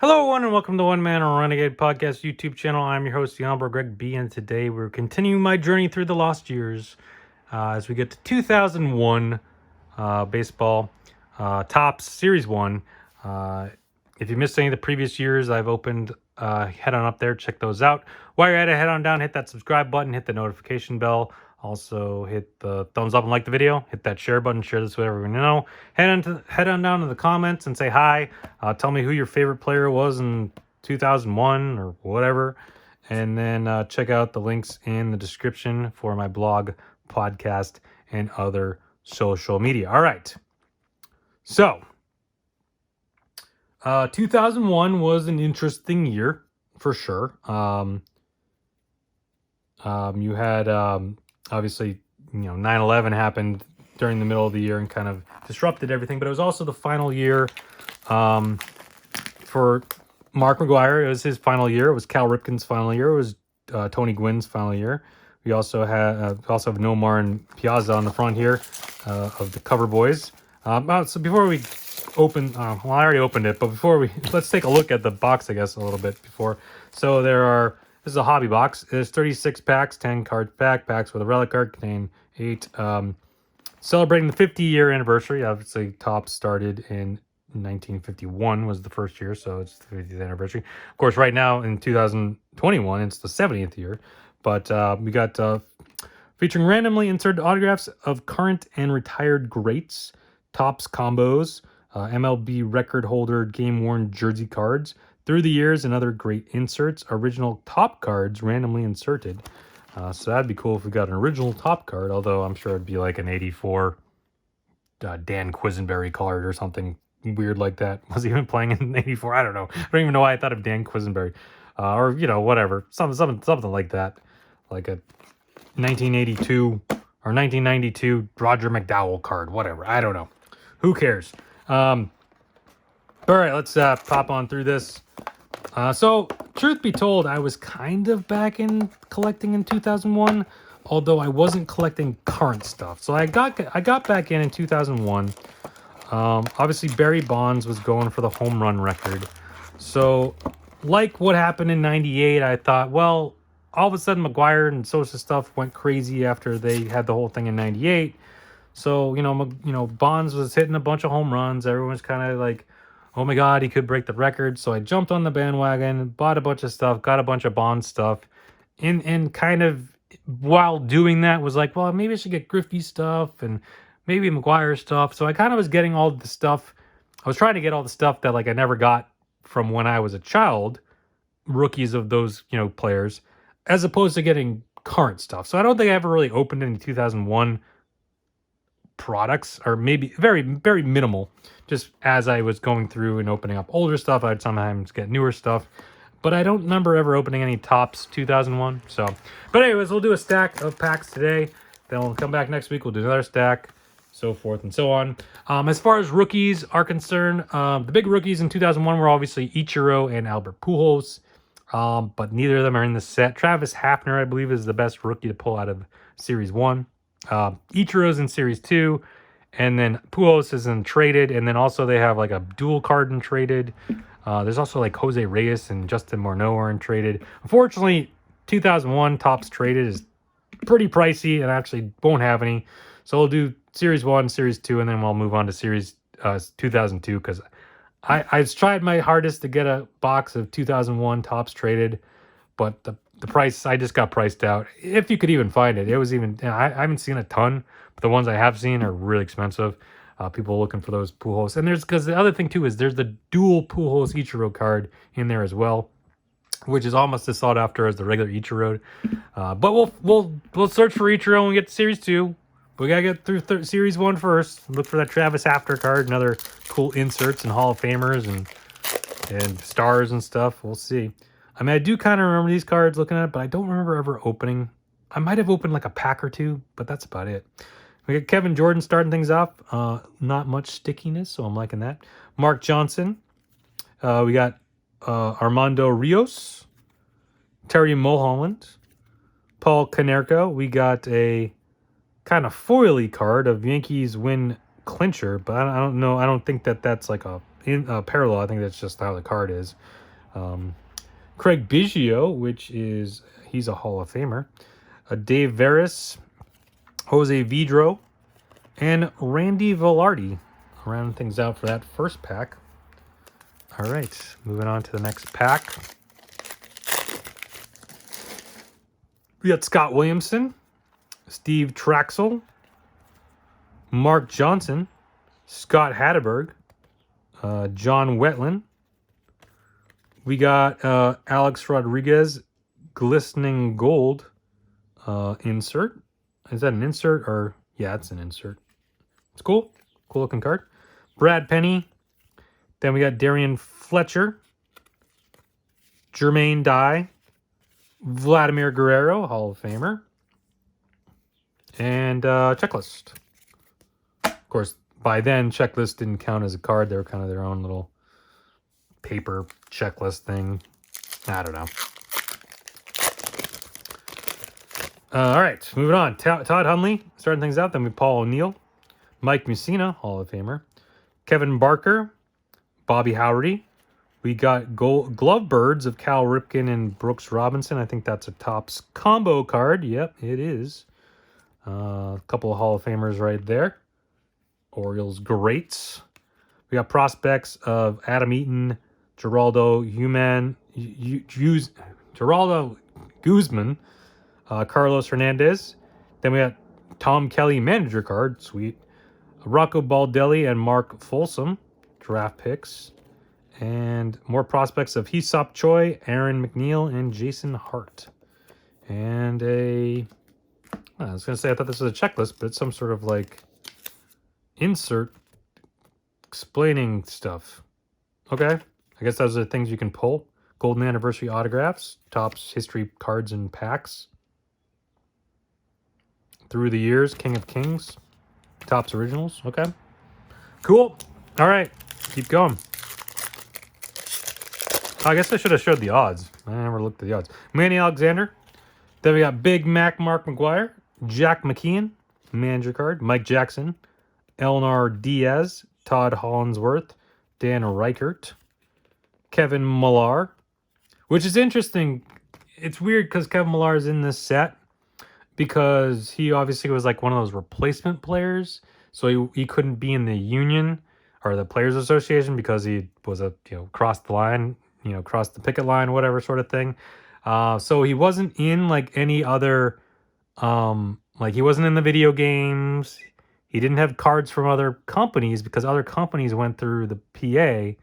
Hello, everyone, and welcome to One Man or Renegade Podcast YouTube channel. I'm your host, the Honorable Greg B, and today we're continuing my journey through the lost years as we get to 2001 baseball Topps Series 1. If you missed any of the previous years, I've opened, head on up there, check those out. While you're at it, head on down, hit that subscribe button, hit the notification bell. Also, hit the thumbs up and like the video. Hit that share button. Share this with everyone you know. Head on down to the comments and say hi. Tell me who your favorite player was in 2001 or whatever. And then check out the links in the description for my blog, podcast, and other social media. All right. So, 2001 was an interesting year for sure. You had obviously, 9/11 happened during the middle of the year and kind of disrupted everything, but it was also the final year for Mark McGwire. It was his final year. It was Cal Ripken's final year. It was Tony Gwynn's final year. We also have Nomar and Piazza on the front here of the cover boys. So before we open, well, I already opened it, but let's take a look at the box, I guess, a little bit before. So this is a hobby box. There's 36 packs, 10 cards pack. Packs with a relic card contain 8. Celebrating the 50-year anniversary. Obviously, Topps started in 1951 was the first year, so it's the 50th anniversary. Of course, right now in 2021, it's the 70th year. But we got featuring randomly inserted autographs of current and retired greats, Topps combos, MLB record holder game-worn jersey cards, through the years and other great inserts, original top cards randomly inserted. So that'd be cool if we got an original top card, although I'm sure it'd be like an 84 Dan Quisenberry card or something weird like that. Was he even playing in 84? I don't know. I don't even know why I thought of Dan Quisenberry. Or, whatever. Something like that. Like a 1982 or 1992 Roger McDowell card. Whatever. I don't know. Who cares? All right, let's pop on through this. So, truth be told, I was kind of back in collecting in 2001, although I wasn't collecting current stuff. So I got back in 2001. Obviously, Barry Bonds was going for the home run record. So, like what happened in 98, I thought, well, all of a sudden, McGwire and Sosa stuff went crazy after they had the whole thing in 98. So, Bonds was hitting a bunch of home runs. Everyone's kind of like, oh my God, he could break the record. So I jumped on the bandwagon, bought a bunch of stuff, got a bunch of Bonds stuff. And kind of while doing that was like, well, maybe I should get Griffey stuff and maybe McGwire stuff. So I kind of was getting all the stuff. I was trying to get all the stuff that like I never got from when I was a child, rookies of those, players, as opposed to getting current stuff. So I don't think I ever really opened any 2001 products, or maybe very, very minimal. Just as I was going through and opening up older stuff, I'd sometimes get newer stuff. But I don't remember ever opening any Topps 2001. So, but anyways, we'll do a stack of packs today. Then we'll come back next week. We'll do another stack, so forth and so on. As far as rookies are concerned, the big rookies in 2001 were obviously Ichiro and Albert Pujols. But neither of them are in the set. Travis Hafner, I believe, is the best rookie to pull out of Series 1. Ichiro's in Series 2. And then Pujols is in traded. And then also they have like a dual card in traded. There's also like Jose Reyes and Justin Morneau are in traded. Unfortunately, 2001 Topps traded is pretty pricey and actually won't have any. So we'll do Series 1, Series 2, and then we'll move on to Series 2002 because I tried my hardest to get a box of 2001 Topps traded, but the price, I just got priced out. If you could even find it, it was even, I haven't seen a ton, but the ones I have seen are really expensive. People looking for those Pujols. And because the other thing too is there's the dual Pujols Ichiro card in there as well, which is almost as sought after as the regular Ichiro. But we'll search for Ichiro when we get to Series 2. We gotta get through Series 1 first. Look for that Travis Hafner card and other cool inserts and Hall of Famers and stars and stuff. We'll see. I mean, I do kind of remember these cards looking at it, but I don't remember ever opening. I might have opened like a pack or two, but that's about it. We got Kevin Jordan starting things off. Not much stickiness, so I'm liking that. Mark Johnson. We got Armando Rios. Terry Mulholland. Paul Konerko. We got a kind of foily card of Yankees win clincher, but I don't know. I don't think that's like a in parallel. I think that's just how the card is. Craig Biggio, which is, he's a Hall of Famer. Dave Veras, Jose Vidro, and Randy Velarde. Round things out for that first pack. All right, moving on to the next pack. We got Scott Williamson, Steve Traxel, Mark Johnson, Scott Hatteberg, John Wetland. We got Alex Rodriguez, Glistening Gold insert. Is that an insert or? Yeah, it's an insert. It's cool. Cool looking card. Brad Penny. Then we got Darian Fletcher, Jermaine Dye, Vladimir Guerrero, Hall of Famer, and Checklist. Of course, by then, Checklist didn't count as a card. They were kind of their own little paper checklist thing. I don't know. All right, moving on. Todd Hundley, starting things out. Then we Paul O'Neill, Mike Mussina, Hall of Famer, Kevin Barker, Bobby Howrey. We got Glove Birds of Cal Ripken and Brooks Robinson. I think that's a Topps combo card. Yep, it is. A couple of Hall of Famers right there. Orioles greats. We got prospects of Adam Eaton, Geraldo Guzman, Carlos Hernandez. Then we got Tom Kelly manager card. Sweet. Rocco Baldelli and Mark Folsom. Draft picks. And more prospects of Hesop Choi, Aaron McNeil, and Jason Hart. And I was going to say, I thought this was a checklist, but it's some sort of like insert explaining stuff. Okay. I guess those are the things you can pull. Golden Anniversary autographs, Topps history cards and packs. Through the years, King of Kings, Topps originals. Okay. Cool. All right. Keep going. I guess I should have showed the odds. I never looked at the odds. Manny Alexander. Then we got Big Mac Mark McGuire. Jack McKeon, manager card. Mike Jackson. Elnar Diaz. Todd Hollinsworth. Dan Reichert. Kevin Millar. Which is interesting. It's weird because Kevin Millar is in this set because he obviously was like one of those replacement players. So he couldn't be in the union or the Players Association because he was crossed the line, crossed the picket line, whatever sort of thing. So he wasn't in like any other, like he wasn't in the video games. He didn't have cards from other companies because other companies went through the PA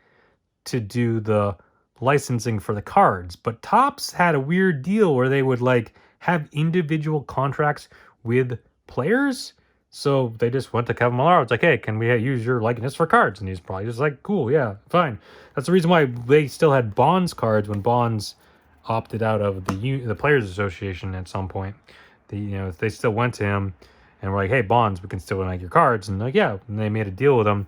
to do the licensing for the cards. But Topps had a weird deal where they would like have individual contracts with players. So they just went to Kevin Millar. It's like, hey, can we use your likeness for cards? And he's probably just like, cool, yeah, fine. That's the reason why they still had Bonds cards when Bonds opted out of the Players Association at some point. They still went to him and were like, hey, Bonds, we can still make your cards. And like, yeah, and they made a deal with him,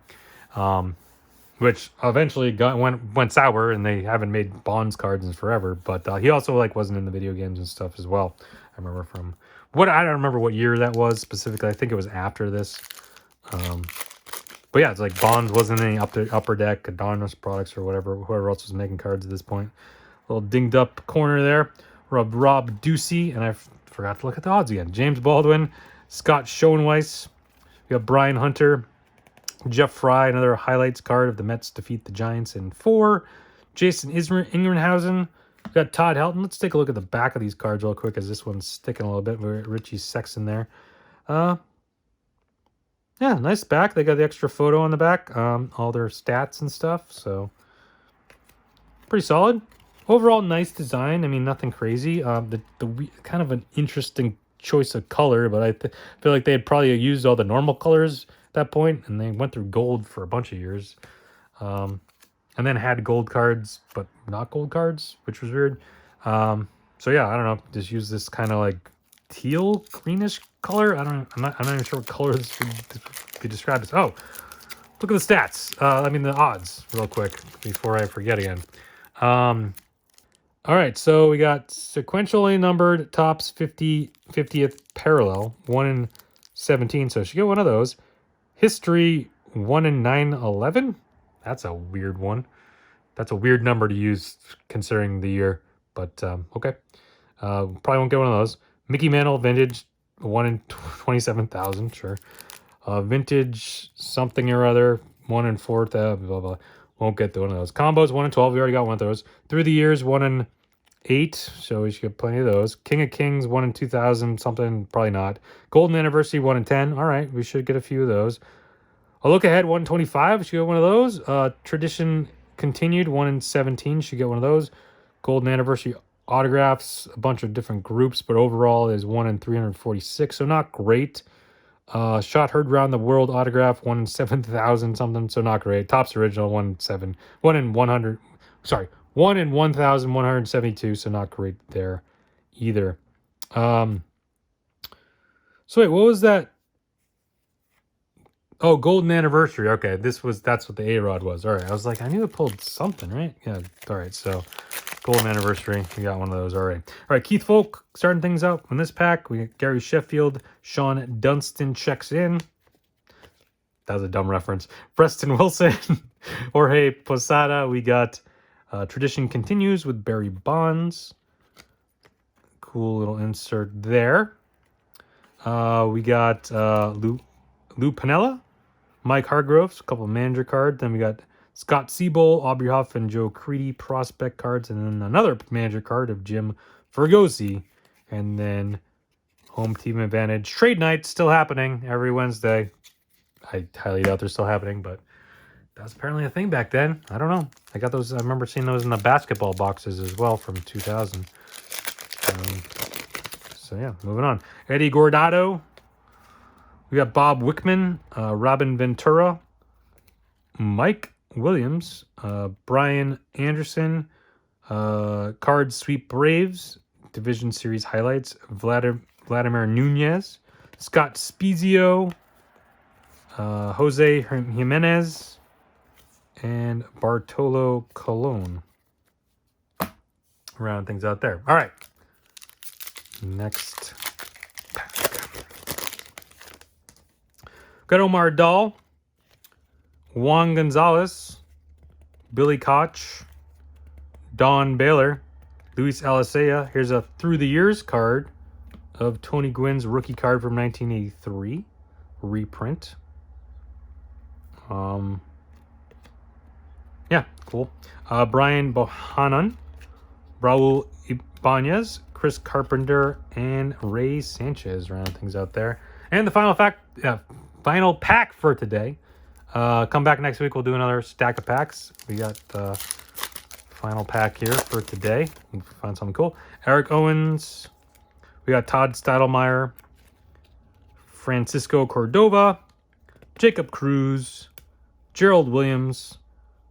which eventually went sour, and they haven't made Bonds cards in forever. But he also like wasn't in the video games and stuff as well. I remember from I don't remember what year that was specifically. I think it was after this. But yeah, it's like Bonds wasn't in any Upper Deck, Adonis products, or whoever else was making cards at this point. A little dinged up corner there. Rob Ducey, and I forgot to look at the odds again. James Baldwin, Scott Schoenweiss. We got Brian Hunter, Jeff Fry, another highlights card of the Mets defeat the Giants in 4. Jason Ingrenhausen. We got Todd Helton. Let's take a look at the back of these cards real quick, as this one's sticking a little bit. Richie Sexton there. Yeah, nice back. They got the extra photo on the back. All their stats and stuff. So pretty solid. Overall, nice design. I mean, nothing crazy. The kind of an interesting choice of color, but I feel like they had probably used all the normal colors at that point, and they went through gold for a bunch of years. And then had gold cards, but not gold cards, which was weird. So yeah, I don't know. Just use this kind of like teal, greenish color. I'm not even sure what color this would be described as. Oh, look at the stats. The odds real quick before I forget again. All right, so we got sequentially numbered Topps 50th parallel, 1 in 17. So she get one of those. History 1 in 911. That's a weird one. That's a weird number to use considering the year. But okay. Probably won't get one of those. Mickey Mantle vintage, 1 in 27,000. Sure. Vintage something or other, 1 in 4,000. Blah blah. Won't get one of those. Combos 1 in 12. We already got one of those. Through the years, 1 in 8. So we should get plenty of those. King of Kings 1 in 2,000 something. Probably not. Golden Anniversary 1 in 10. All right, we should get a few of those. A Look Ahead 125. Should get one of those. Tradition Continued 1 in 17. Should get one of those. Golden Anniversary autographs, a bunch of different groups, but overall is 1 in 346. So not great. Shot Heard Round the World autograph 1 in 7,000 something. So not great. Topps Original 1 in 7. 1 in 100. Sorry, 1 in 1,172. So not great there either. So wait, what was that? Oh, Golden Anniversary. Okay, that's what the A-Rod was. All right, I was like, I knew it pulled something, right? Yeah. All right, so Golden Anniversary. We got one of those already. All right, Keith Folk starting things out in this pack. We got Gary Sheffield. Sean Dunston checks in. That was a dumb reference. Preston Wilson. Jorge Posada. We got Tradition Continues with Barry Bonds. Cool little insert there. We got Lou Piniella. Mike Hargroves, a couple of manager cards. Then we got Scott Seabold, Aubrey Huff, and Joe Creedy prospect cards. And then another manager card of Jim Fergosi. And then home team advantage. Trade night still happening every Wednesday. I highly doubt they're still happening, but that was apparently a thing back then. I don't know. I got those. I remember seeing those in the basketball boxes as well from 2000. So yeah, moving on. Eddie Guardado. We got Bob Wickman, Robin Ventura, Mike Williams, Brian Anderson, Cards Sweep Braves, Division Series highlights, Vladimir Nunez, Scott Spezio, Jose Jimenez, and Bartolo Colon. Round things out there. All right. Next pack. Got Omar Dahl, Juan Gonzalez, Billy Koch, Don Baylor, Luis Alicea. Here's a Through the Years card of Tony Gwynn's rookie card from 1983 reprint. Yeah, cool. Brian Bohannon, Raul Ibanez, Chris Carpenter, and Ray Sanchez. Round things out there. And the final pack for today. Come back next week. We'll do another stack of packs. We got the final pack here for today. We'll find something cool. Eric Owens. We got Todd Stottlemyre, Francisco Cordova, Jacob Cruz, Gerald Williams.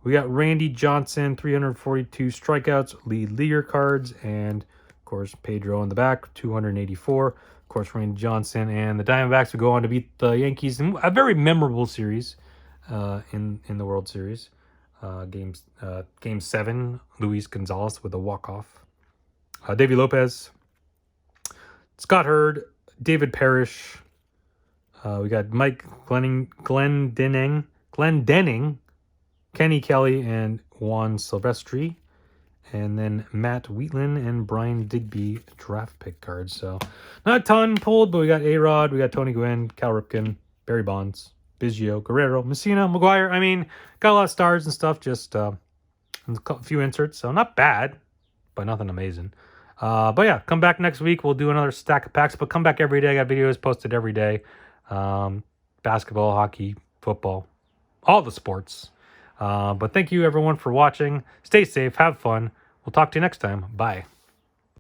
We got Randy Johnson, 342 strikeouts, lead leaguer cards, and of course Pedro in the back, 284. Of course, Randy Johnson and the Diamondbacks would go on to beat the Yankees in a very memorable series in the World Series. Game 7, Luis Gonzalez with a walk-off. Davey Lopez, Scott Hurd, David Parrish. We got Mike Glendening, Kenny Kelly, and Juan Silvestri. And then Matt Wheatland and Brian Digby draft pick cards. So not a ton pulled, but we got A-Rod, we got Tony Gwynn, Cal Ripken, Barry Bonds, Biggio, Guerrero, Messina, McGuire. I mean, got a lot of stars and stuff, just a few inserts. So not bad, but nothing amazing. But yeah, come back next week. We'll do another stack of packs, but come back every day. I got videos posted every day. Basketball, hockey, football, all the sports. But thank you everyone for watching. Stay safe, have fun. We'll talk to you next time. Bye.